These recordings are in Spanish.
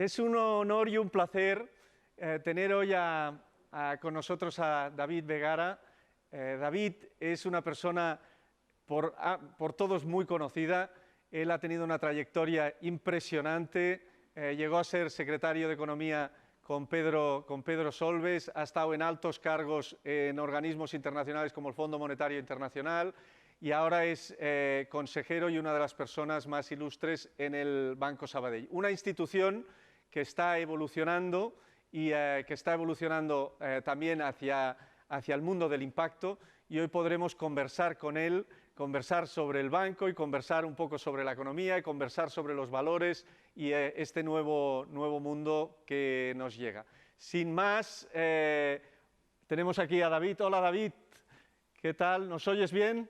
Es un honor y un placer tener hoy con nosotros a David Vegara. David es una persona por todos muy conocida. Él ha tenido una trayectoria impresionante. Llegó a ser secretario de Economía con Pedro Solbes, ha estado en altos cargos en organismos internacionales como el Fondo Monetario Internacional y ahora es consejero y una de las personas más ilustres en el Banco Sabadell. Una institución que está evolucionando y que está evolucionando también hacia el mundo del impacto, y hoy podremos conversar con él, conversar sobre el banco y conversar un poco sobre la economía y conversar sobre los valores y este nuevo mundo que nos llega. Sin más, tenemos aquí a David. Hola David, ¿qué tal? ¿Nos oyes bien?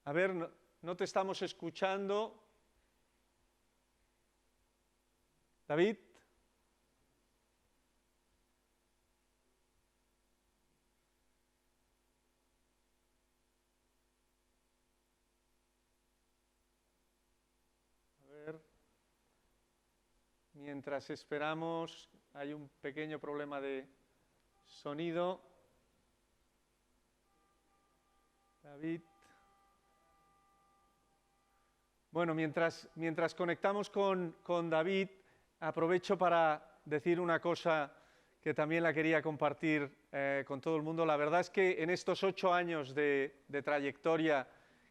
A ver, no te estamos escuchando. David. Mientras esperamos, hay un pequeño problema de sonido. David. Bueno, mientras conectamos con David, aprovecho para decir una cosa que también la quería compartir con todo el mundo. La verdad es que en estos 8 años de trayectoria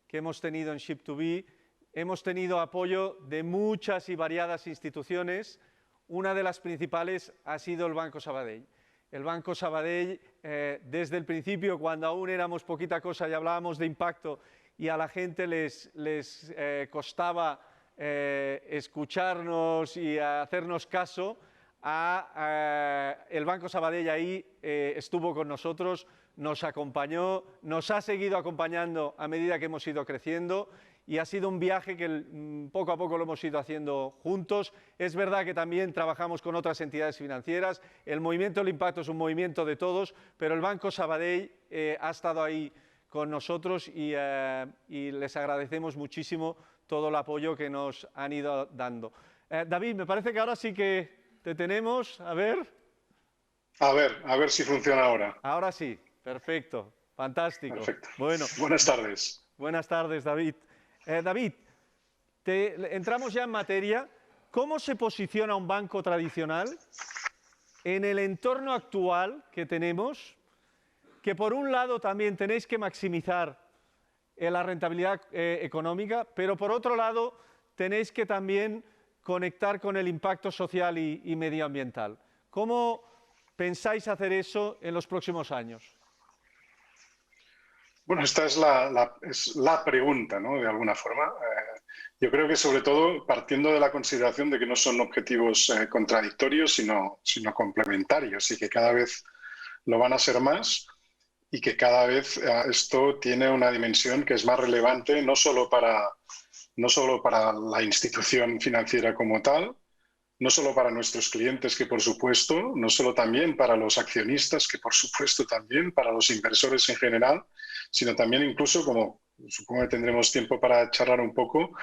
que hemos tenido en Ship2B, hemos tenido apoyo de muchas y variadas instituciones. Una de las principales ha sido el Banco Sabadell. El Banco Sabadell, desde el principio, cuando aún éramos poquita cosa y hablábamos de impacto y a la gente les costaba escucharnos y hacernos caso, el Banco Sabadell ahí estuvo con nosotros, nos acompañó, nos ha seguido acompañando a medida que hemos ido creciendo. Y ha sido un viaje que poco a poco lo hemos ido haciendo juntos. Es verdad que también trabajamos con otras entidades financieras. El movimiento del impacto es un movimiento de todos, pero el Banco Sabadell ha estado ahí con nosotros y les agradecemos muchísimo todo el apoyo que nos han ido dando. David, me parece que ahora sí que te tenemos. A ver si funciona ahora. Ahora sí, perfecto, fantástico. Perfecto. Bueno, buenas tardes. Buenas tardes, David. David, entramos ya en materia. ¿Cómo se posiciona un banco tradicional en el entorno actual que tenemos? Que por un lado también tenéis que maximizar la rentabilidad económica, pero por otro lado tenéis que también conectar con el impacto social y medioambiental. ¿Cómo pensáis hacer eso en los próximos años? Bueno, esta es la pregunta, ¿no? De alguna forma. Yo creo que sobre todo partiendo de la consideración de que no son objetivos contradictorios, sino complementarios, y que cada vez lo van a ser más, y que cada vez esto tiene una dimensión que es más relevante no solo para la institución financiera como tal, no solo para nuestros clientes, que por supuesto, no solo también para los accionistas, que por supuesto también para los inversores en general, sino también incluso, como supongo que tendremos tiempo para charlar un poco,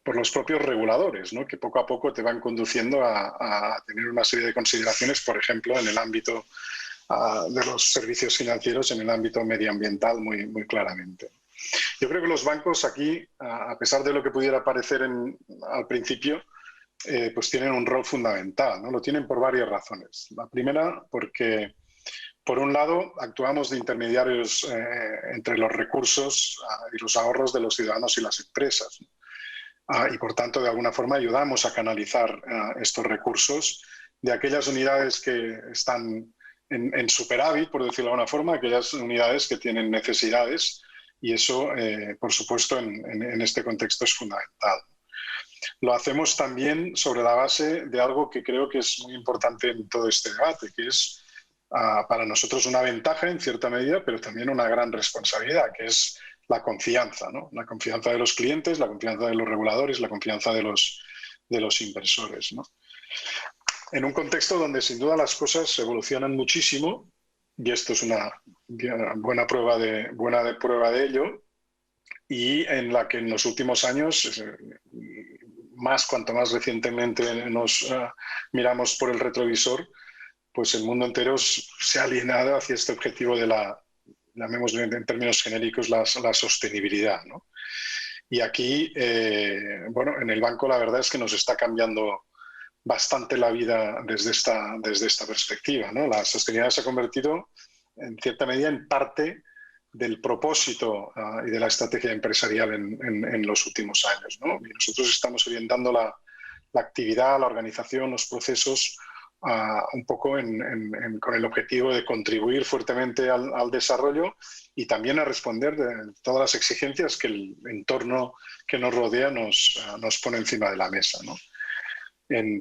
por los propios reguladores, ¿no? Que poco a poco te van conduciendo a tener una serie de consideraciones, por ejemplo, en el ámbito de los servicios financieros, en el ámbito medioambiental muy, muy claramente. Yo creo que los bancos aquí, a pesar de lo que pudiera parecer al principio, pues tienen un rol fundamental, ¿no? Lo tienen por varias razones. La primera, porque por un lado actuamos de intermediarios entre los recursos y los ahorros de los ciudadanos y las empresas, ¿no? Y por tanto de alguna forma ayudamos a canalizar estos recursos de aquellas unidades que están en superávit, por decirlo de alguna forma, aquellas unidades que tienen necesidades, y eso por supuesto en este contexto es fundamental. Lo hacemos también sobre la base de algo que creo que es muy importante en todo este debate, que es para nosotros una ventaja en cierta medida, pero también una gran responsabilidad, que es la confianza, ¿no? La confianza de los clientes, la confianza de los reguladores, la confianza de los inversores, ¿no? En un contexto donde sin duda las cosas evolucionan muchísimo, y esto es una buena prueba de ello, y en la que en los últimos años, cuanto más recientemente nos miramos por el retrovisor, pues el mundo entero se ha alineado hacia este objetivo de llamémosle en términos genéricos, la sostenibilidad, ¿no? Y aquí, bueno, en el banco la verdad es que nos está cambiando bastante la vida desde esta perspectiva, ¿no? La sostenibilidad se ha convertido, en cierta medida, en parte del propósito y de la estrategia empresarial en los últimos años, ¿no? Y nosotros estamos orientando la actividad, la organización, los procesos un poco con el objetivo de contribuir fuertemente al desarrollo y también a responder de todas las exigencias que el entorno que nos rodea nos pone encima de la mesa, ¿no?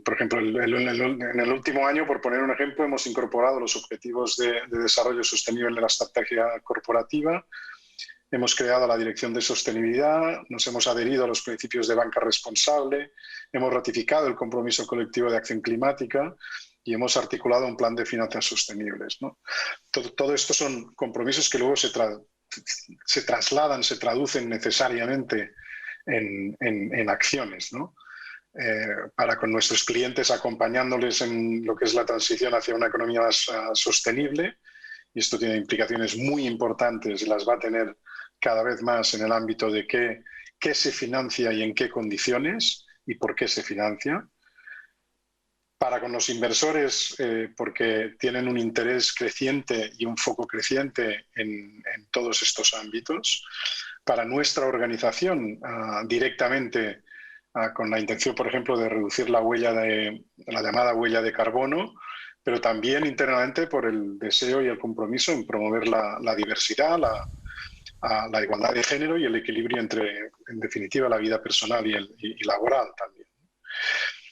Por ejemplo, en el último año, por poner un ejemplo, hemos incorporado los objetivos de desarrollo sostenible en la estrategia corporativa, hemos creado la Dirección de Sostenibilidad, nos hemos adherido a los principios de banca responsable, hemos ratificado el compromiso colectivo de acción climática y hemos articulado un plan de finanzas sostenibles, ¿no? Todo esto son compromisos que luego se trasladan, se traducen necesariamente en acciones, ¿no? Para con nuestros clientes, acompañándoles en lo que es la transición hacia una economía más sostenible. Y esto tiene implicaciones muy importantes y las va a tener cada vez más en el ámbito de qué se financia y en qué condiciones y por qué se financia. Para con los inversores, porque tienen un interés creciente y un foco creciente en todos estos ámbitos. Para nuestra organización, directamente, con la intención, por ejemplo, de reducir la llamada huella de carbono, pero también internamente por el deseo y el compromiso en promover la diversidad, la igualdad de género y el equilibrio entre, en definitiva, la vida personal y laboral también.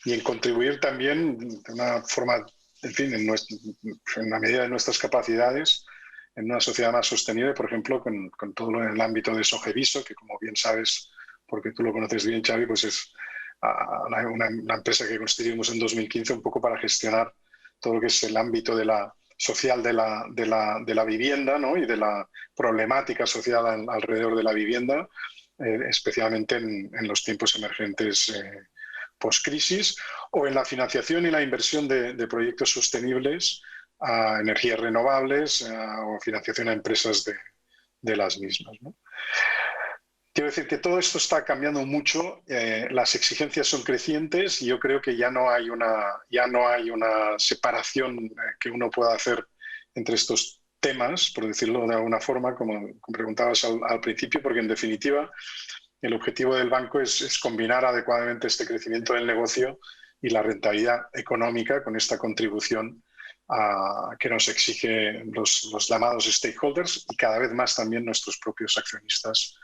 Y en contribuir también de una forma, en fin, en la medida de nuestras capacidades, en una sociedad más sostenible, por ejemplo, con todo lo en el ámbito de Sogeviso, que como bien sabes, porque tú lo conoces bien, Xavi, pues es una empresa que constituimos en 2015 un poco para gestionar todo lo que es el ámbito social de la vivienda, ¿no? Y de la problemática social alrededor de la vivienda, especialmente en los tiempos emergentes post-crisis, o en la financiación y la inversión de proyectos sostenibles a energías renovables o financiación a empresas de las mismas, ¿no? Quiero decir que todo esto está cambiando mucho, las exigencias son crecientes y yo creo que ya no hay una separación que uno pueda hacer entre estos temas, por decirlo de alguna forma, como preguntabas al principio, porque en definitiva el objetivo del banco es combinar adecuadamente este crecimiento del negocio y la rentabilidad económica con esta contribución que nos exige los llamados stakeholders y cada vez más también nuestros propios accionistas,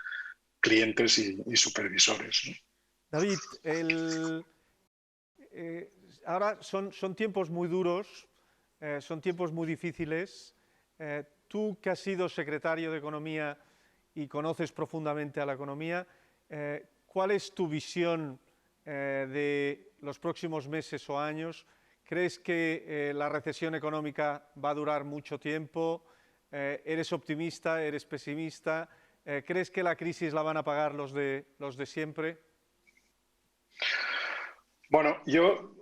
clientes y supervisores, ¿no? David, ahora son tiempos muy duros, son tiempos muy difíciles. Tú que has sido secretario de Economía y conoces profundamente a la economía, ¿cuál es tu visión de los próximos meses o años? ¿Crees que la recesión económica va a durar mucho tiempo? ¿Eres optimista? ¿Eres pesimista? ¿Crees que la crisis la van a pagar los de siempre? Bueno, yo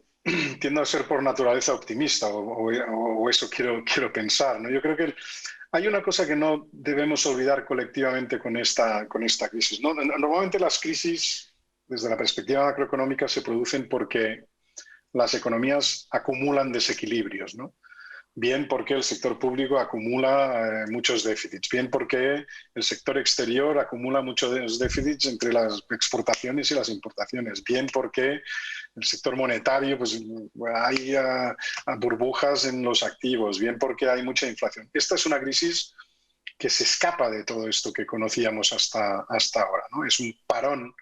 tiendo a ser por naturaleza optimista, o eso quiero pensar, ¿no? Yo creo que hay una cosa que no debemos olvidar colectivamente con esta crisis, ¿no? Normalmente las crisis, desde la perspectiva macroeconómica, se producen porque las economías acumulan desequilibrios, ¿no? Bien porque el sector público acumula muchos déficits, bien porque el sector exterior acumula muchos déficits entre las exportaciones y las importaciones, bien porque el sector monetario, pues hay burbujas en los activos, bien porque hay mucha inflación. Esta es una crisis que se escapa de todo esto que conocíamos hasta ahora, ¿no? Es un parón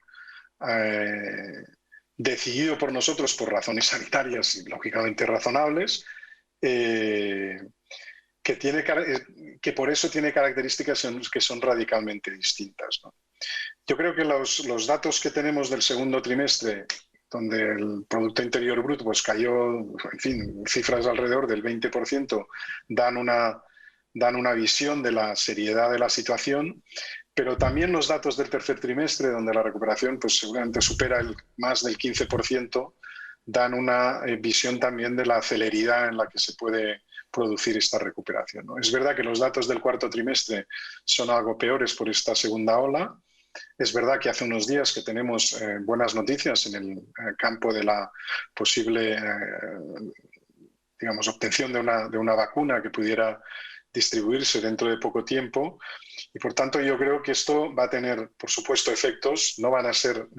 decidido por nosotros por razones sanitarias y lógicamente razonables, que por eso tiene características que son radicalmente distintas, ¿no? Yo creo que los datos que tenemos del segundo trimestre, donde el Producto Interior Bruto pues cayó, en fin, cifras alrededor del 20%, dan una visión de la seriedad de la situación, pero también los datos del tercer trimestre, donde la recuperación pues, seguramente supera más del 15%, dan una visión también de la celeridad en la que se puede producir esta recuperación, ¿no? Es verdad que los datos del cuarto trimestre son algo peores por esta segunda ola. Es verdad que hace unos días que tenemos buenas noticias en el campo de la posible digamos, obtención de una vacuna que pudiera distribuirse dentro de poco tiempo, y por tanto yo creo que esto va a tener, por supuesto, efectos, no van a ser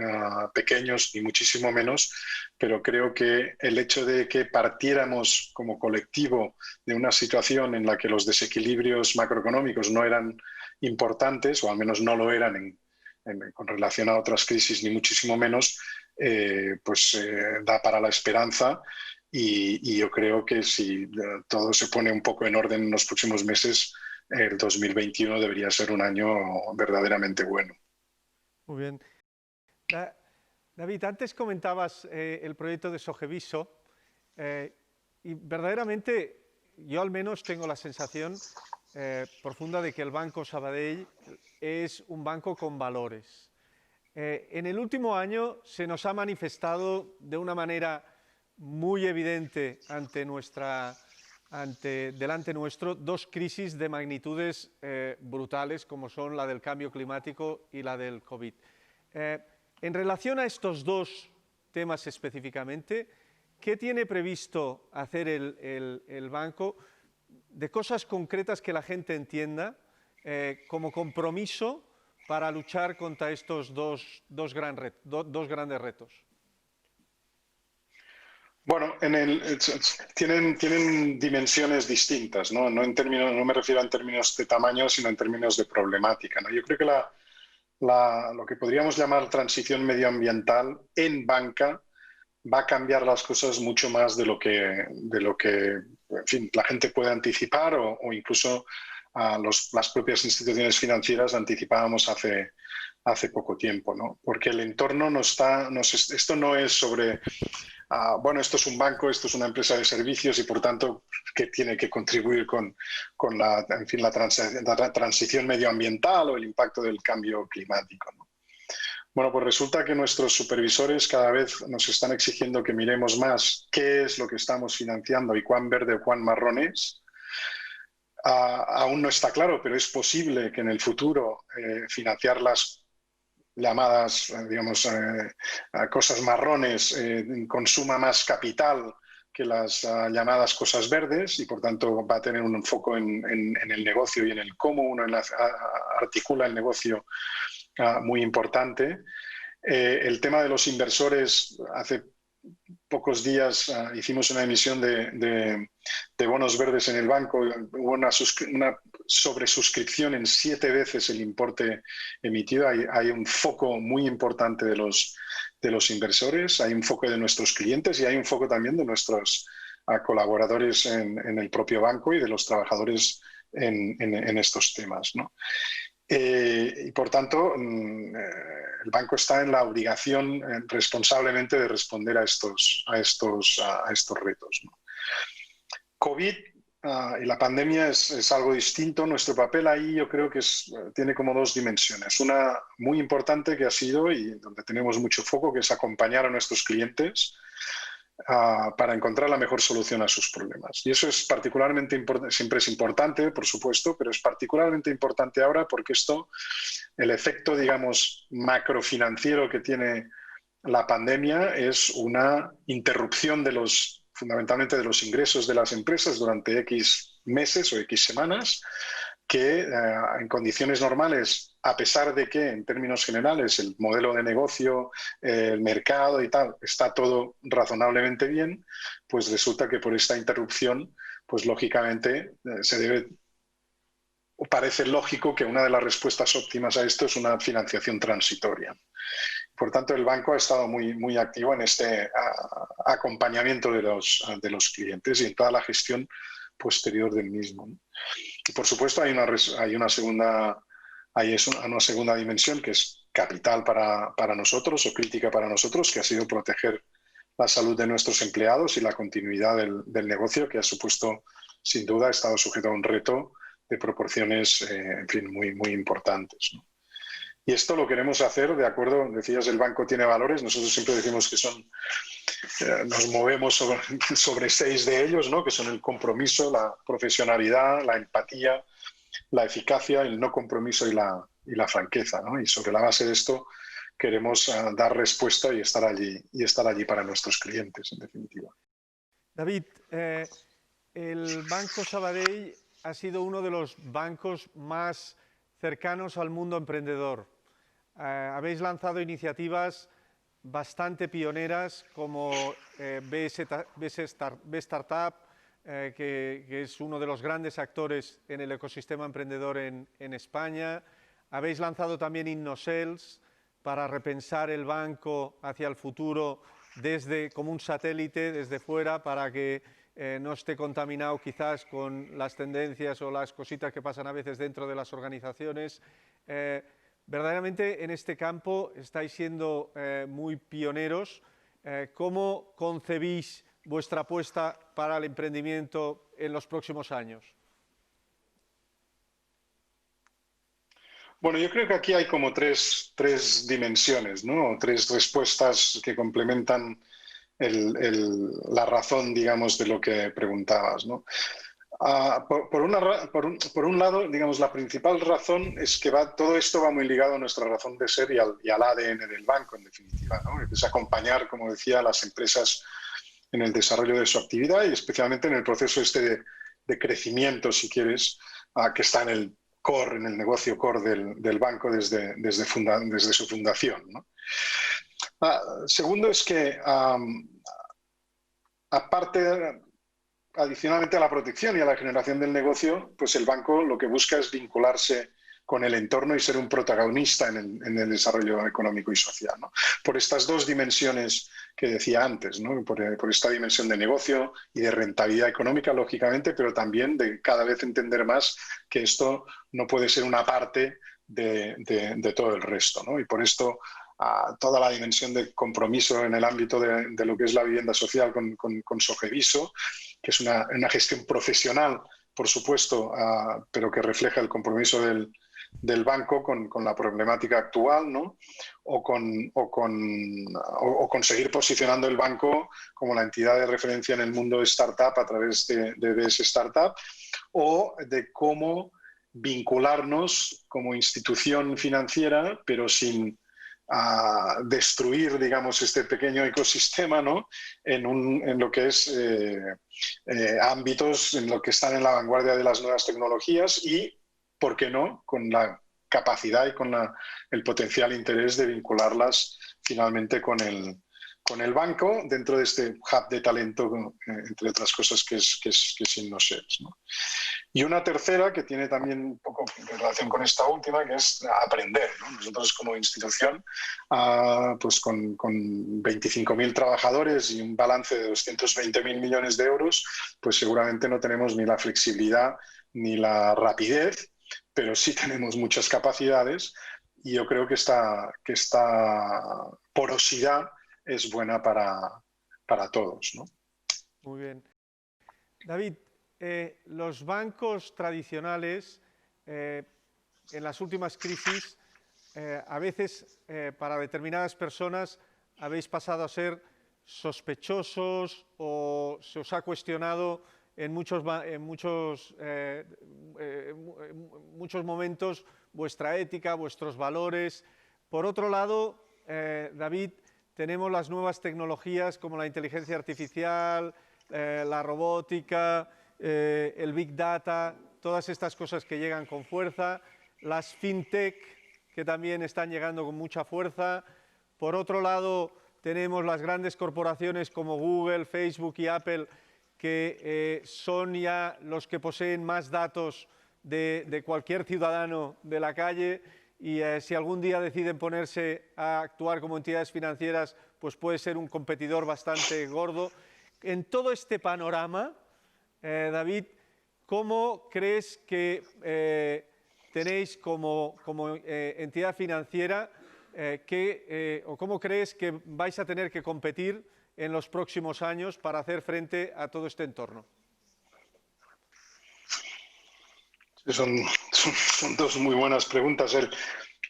pequeños ni muchísimo menos, pero creo que el hecho de que partiéramos como colectivo de una situación en la que los desequilibrios macroeconómicos no eran importantes, o al menos no lo eran con relación a otras crisis, ni muchísimo menos, da para la esperanza. Y yo creo que si todo se pone un poco en orden en los próximos meses, el 2021 debería ser un año verdaderamente bueno. Muy bien. David, antes comentabas el proyecto de Sogeviso y verdaderamente yo al menos tengo la sensación profunda de que el Banco Sabadell es un banco con valores. En el último año se nos ha manifestado de una manera muy evidente delante nuestro dos crisis de magnitudes brutales, como son la del cambio climático y la del COVID. En relación a estos dos temas específicamente, ¿qué tiene previsto hacer el banco de cosas concretas que la gente entienda como compromiso para luchar contra estos dos grandes retos? Bueno, tienen dimensiones distintas, ¿no? No me refiero en términos de tamaño, sino en términos de problemática, ¿no? Yo creo que lo que podríamos llamar transición medioambiental en banca va a cambiar las cosas mucho más de lo que en fin, la gente puede anticipar o incluso las propias instituciones financieras anticipábamos hace poco tiempo, ¿no? Porque el entorno esto no es sobre bueno, esto es un banco, esto es una empresa de servicios y por tanto que tiene que contribuir con la transición medioambiental o el impacto del cambio climático, ¿no? Bueno, pues resulta que nuestros supervisores cada vez nos están exigiendo que miremos más qué es lo que estamos financiando y cuán verde o cuán marrón es. Aún no está claro, pero es posible que en el futuro financiar las llamadas, digamos, cosas marrones consuma más capital que las llamadas cosas verdes y por tanto va a tener un foco en el negocio y en el cómo uno articula el negocio muy importante. El tema de los inversores, hace pocos días hicimos una emisión de bonos verdes en el banco, hubo una sobresuscripción en 7 veces el importe emitido. Hay un foco muy importante de los inversores, hay un foco de nuestros clientes y hay un foco también de nuestros colaboradores en el propio banco y de los trabajadores en estos temas, ¿no? Y por tanto, el banco está en la obligación responsablemente de responder a estos retos, ¿no? COVID y la pandemia es algo distinto. Nuestro papel ahí yo creo que tiene como dos dimensiones. Una muy importante que ha sido, y donde tenemos mucho foco, que es acompañar a nuestros clientes para encontrar la mejor solución a sus problemas. Y eso es particularmente importante, siempre es importante, por supuesto, pero es particularmente importante ahora porque el efecto, digamos, macrofinanciero que tiene la pandemia es una interrupción fundamentalmente de los ingresos de las empresas durante X meses o X semanas, que en condiciones normales, a pesar de que en términos generales el modelo de negocio, el mercado y tal, está todo razonablemente bien, pues resulta que por esta interrupción, pues lógicamente parece lógico que una de las respuestas óptimas a esto es una financiación transitoria. Por tanto, el banco ha estado muy activo en este acompañamiento de los clientes y en toda la gestión posterior del mismo. Y por supuesto hay una segunda dimensión que es capital para nosotros o crítica para nosotros, que ha sido proteger la salud de nuestros empleados y la continuidad del negocio, que ha supuesto, sin duda, ha estado sujeto a un reto de proporciones, en fin, muy importantes, ¿no? Y esto lo queremos hacer de acuerdo, decías, el banco tiene valores, nosotros siempre decimos que son, nos movemos sobre 6 de ellos, ¿no? Que son el compromiso, la profesionalidad, la empatía, la eficacia, el no compromiso y la franqueza, ¿no? Y sobre la base de esto queremos dar respuesta y estar allí para nuestros clientes, en definitiva. David, el Banco Sabadell ha sido uno de los bancos más cercanos al mundo emprendedor. Habéis lanzado iniciativas bastante pioneras como BS Startup, que es uno de los grandes actores en el ecosistema emprendedor en España. Habéis lanzado también InnoSales para repensar el banco hacia el futuro como un satélite desde fuera para que no esté contaminado quizás con las tendencias o las cositas que pasan a veces dentro de las organizaciones. Verdaderamente en este campo estáis siendo muy pioneros. ¿Cómo concebís vuestra apuesta para el emprendimiento en los próximos años? Bueno, yo creo que aquí hay como tres dimensiones, ¿no? 3 respuestas que complementan la razón, digamos, de lo que preguntabas, ¿no? Por un lado, digamos, la principal razón es que todo esto va muy ligado a nuestra razón de ser y al ADN del banco, en definitiva, ¿no? Es acompañar, como decía, a las empresas en el desarrollo de su actividad y especialmente en el proceso de crecimiento, si quieres, que está en el core, en el negocio core del banco desde su fundación, ¿no? Segundo es que, aparte, adicionalmente a la protección y a la generación del negocio, pues el banco lo que busca es vincularse con el entorno y ser un protagonista en el desarrollo económico y social, ¿no? Por estas 2 dimensiones que decía antes, ¿no? Por esta dimensión de negocio y de rentabilidad económica, lógicamente, pero también de cada vez entender más que esto no puede ser una parte de todo el resto, ¿no? Y por esto toda la dimensión de compromiso en el ámbito de lo que es la vivienda social con Sogeviso, que es una gestión profesional, por supuesto, pero que refleja el compromiso del banco con la problemática actual, ¿no? O seguir posicionando el banco como la entidad de referencia en el mundo de startup a través de BS Startup, o de cómo vincularnos como institución financiera, pero sin destruir, digamos, este pequeño ecosistema, ¿no? En lo que es ámbitos en lo que están en la vanguardia de las nuevas tecnologías y, ¿por qué no?, con la capacidad y con el potencial interés de vincularlas finalmente con el banco dentro de este hub de talento, entre otras cosas, que es InnoSales, ¿no? Y una tercera que tiene también un poco en relación con esta última, que es aprender, ¿no? Nosotros como institución, pues con 25.000 trabajadores y un balance de 220.000 millones de euros, pues seguramente no tenemos ni la flexibilidad ni la rapidez, pero sí tenemos muchas capacidades y yo creo que esta porosidad es buena para todos, ¿no? Muy bien. David, los bancos tradicionales, en las últimas crisis, a veces para determinadas personas habéis pasado a ser sospechosos o se os ha cuestionado en muchos momentos vuestra ética, vuestros valores. Por otro lado, David, tenemos las nuevas tecnologías como la inteligencia artificial, la robótica, el Big Data, todas estas cosas que llegan con fuerza, las FinTech, que también están llegando con mucha fuerza. Por otro lado, tenemos las grandes corporaciones como Google, Facebook y Apple, que son ya los que poseen más datos de cualquier ciudadano de la calle y si algún día deciden ponerse a actuar como entidades financieras, pues puede ser un competidor bastante gordo. En todo este panorama, David, ¿cómo crees que tenéis como entidad financiera o cómo crees que vais a tener que competir en los próximos años para hacer frente a todo este entorno? Son 2 muy buenas preguntas.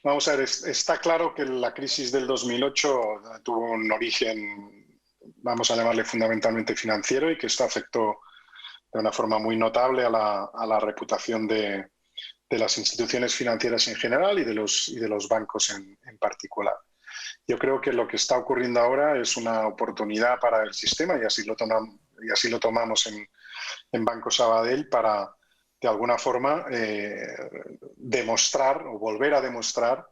Vamos a ver, está claro que la crisis del 2008 tuvo un origen, vamos a llamarle fundamentalmente financiero, y que esto afectó de una forma muy notable a la reputación de las instituciones financieras en general y de los bancos en particular. Yo creo que lo que está ocurriendo ahora es una oportunidad para el sistema, y así lo tomamos en Banco Sabadell, para de alguna forma demostrar o volver a demostrar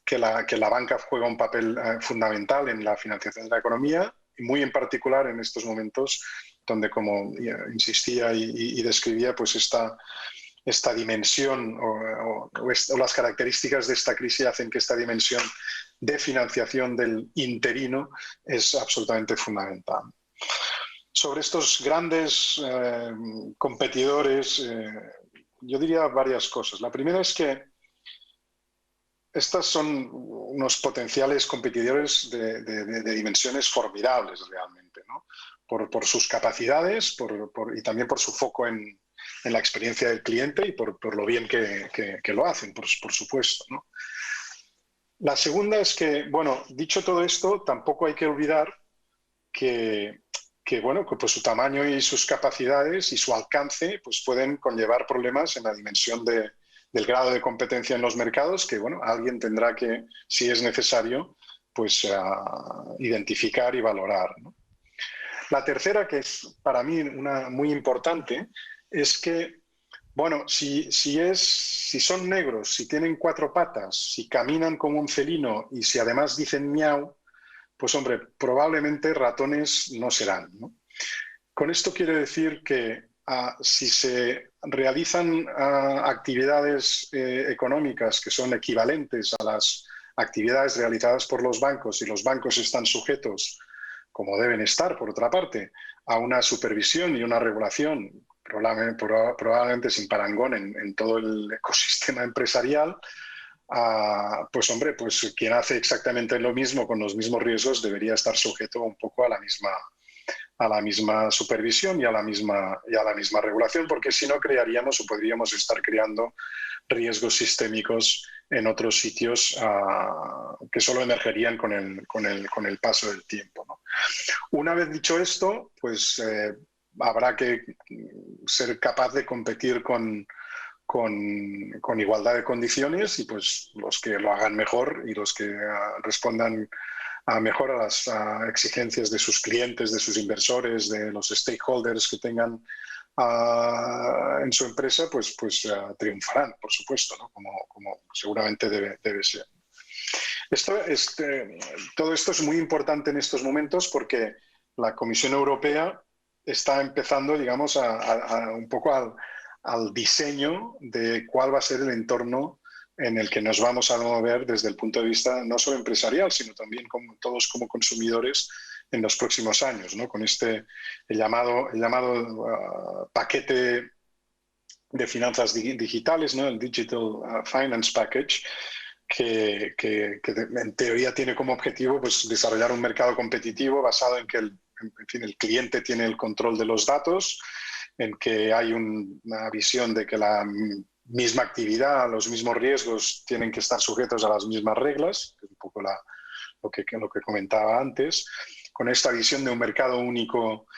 que la banca juega un papel fundamental en la financiación de la economía, y muy en particular en estos momentos donde, como insistía y describía, pues esta dimensión o las características de esta crisis hacen que esta dimensión de financiación del interino es absolutamente fundamental. Sobre estos grandes competidores, yo diría varias cosas. La primera es que estas son unos potenciales competidores de dimensiones formidables realmente, ¿no? Por sus capacidades y también por su foco en la experiencia del cliente, y por lo bien que lo hacen, por supuesto, ¿no? La segunda es que, bueno, dicho todo esto, tampoco hay que olvidar que pues su tamaño y sus capacidades y su alcance pues pueden conllevar problemas en la dimensión del grado de competencia en los mercados, que bueno, alguien tendrá que, si es necesario, pues identificar y valorar, ¿no? La tercera, que es para mí una muy importante, es que, bueno, si son negros, si tienen 4 patas, si caminan como un felino y si además dicen miau, pues hombre, probablemente ratones no serán, ¿no? Con esto quiero decir que si se realizan actividades económicas que son equivalentes a las actividades realizadas por los bancos, y los bancos están sujetos, como deben estar, por otra parte, a una supervisión y una regulación probablemente sin parangón en todo el ecosistema empresarial, pues hombre, pues quien hace exactamente lo mismo con los mismos riesgos debería estar sujeto un poco a la misma supervisión y a la misma regulación, porque si no crearíamos o podríamos estar creando riesgos sistémicos en otros sitios que solo emergerían con el paso del tiempo, ¿no? Una vez dicho esto, pues habrá que ser capaz de competir con igualdad de condiciones, y pues los que lo hagan mejor y los que respondan mejor a las exigencias de sus clientes, de sus inversores, de los stakeholders que tengan en su empresa, pues triunfarán, por supuesto, ¿no? Como seguramente debe ser. Todo esto es muy importante en estos momentos, porque la Comisión Europea está empezando, digamos, un poco al diseño de cuál va a ser el entorno en el que nos vamos a mover desde el punto de vista no solo empresarial, sino también todos como consumidores en los próximos años, ¿no? Con el llamado paquete de finanzas digitales, ¿no? El Digital Finance Package, que en teoría tiene como objetivo pues desarrollar un mercado competitivo basado en que el cliente tiene el control de los datos, en que hay una visión de que la misma actividad, los mismos riesgos tienen que estar sujetos a las mismas reglas, que es un poco lo que comentaba antes, con esta visión de un mercado único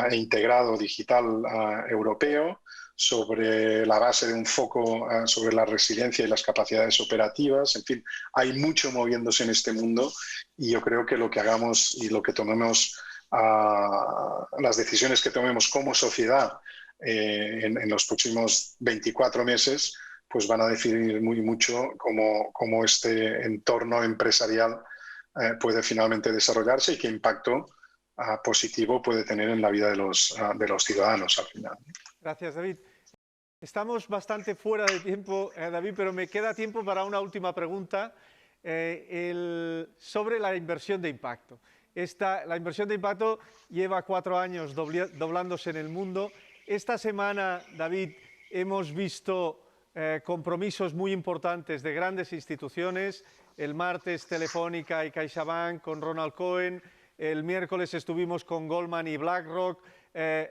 e integrado digital europeo, sobre la base de un foco sobre la resiliencia y las capacidades operativas. En fin, hay mucho moviéndose en este mundo, y yo creo que lo que hagamos y lo que tomemos, las decisiones que tomemos como sociedad en los próximos 24 meses, pues van a definir muy mucho cómo este entorno empresarial puede finalmente desarrollarse, y qué impacto positivo puede tener en la vida de los ciudadanos al final. Gracias, David. Estamos bastante fuera de tiempo, David, pero me queda tiempo para una última pregunta sobre la inversión de impacto. La inversión de impacto lleva 4 años doblándose en el mundo. Esta semana, David, hemos visto compromisos muy importantes de grandes instituciones. El martes Telefónica y CaixaBank con Ronald Cohen. El miércoles estuvimos con Goldman y BlackRock.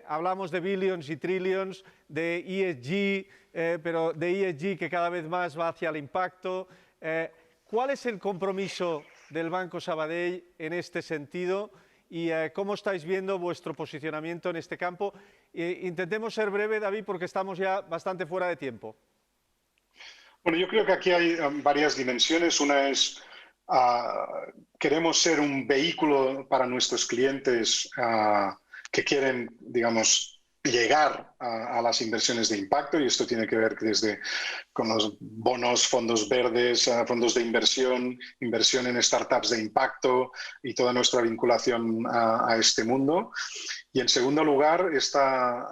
hablamos de billions y trillions, de ESG, pero de ESG que cada vez más va hacia el impacto. ¿Cuál es el compromiso del Banco Sabadell en este sentido y cómo estáis viendo vuestro posicionamiento en este campo? Intentemos ser breve, David, porque estamos ya bastante fuera de tiempo. Bueno, yo creo que aquí hay varias dimensiones. Una es, queremos ser un vehículo para nuestros clientes que quieren, digamos, llegar a las inversiones de impacto, y esto tiene que ver desde con los bonos, fondos verdes, fondos de inversión, inversión en startups de impacto y toda nuestra vinculación a este mundo. Y en segundo lugar, esta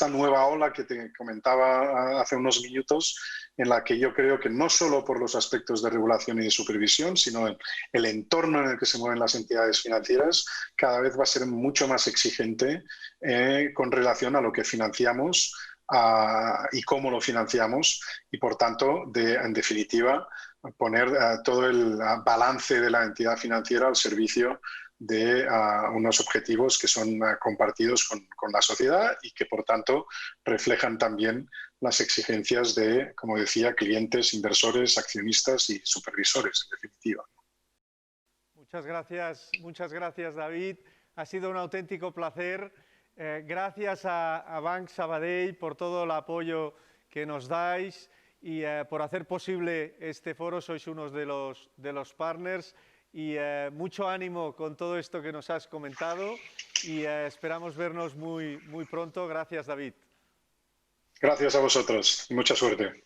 nueva ola que te comentaba hace unos minutos, en la que yo creo que no solo por los aspectos de regulación y de supervisión, sino el entorno en el que se mueven las entidades financieras, cada vez va a ser mucho más exigente con relación a lo que financiamos y cómo lo financiamos, y por tanto, en definitiva, poner todo el balance de la entidad financiera al servicio de unos objetivos que son compartidos con la sociedad y que, por tanto, reflejan también las exigencias de, como decía, clientes, inversores, accionistas y supervisores, en definitiva. Muchas gracias, David. Ha sido un auténtico placer. Gracias a Banc Sabadell por todo el apoyo que nos dais y por hacer posible este foro. Sois unos de los partners. Y mucho ánimo con todo esto que nos has comentado y esperamos vernos muy pronto. Gracias, David. Gracias a vosotros y mucha suerte.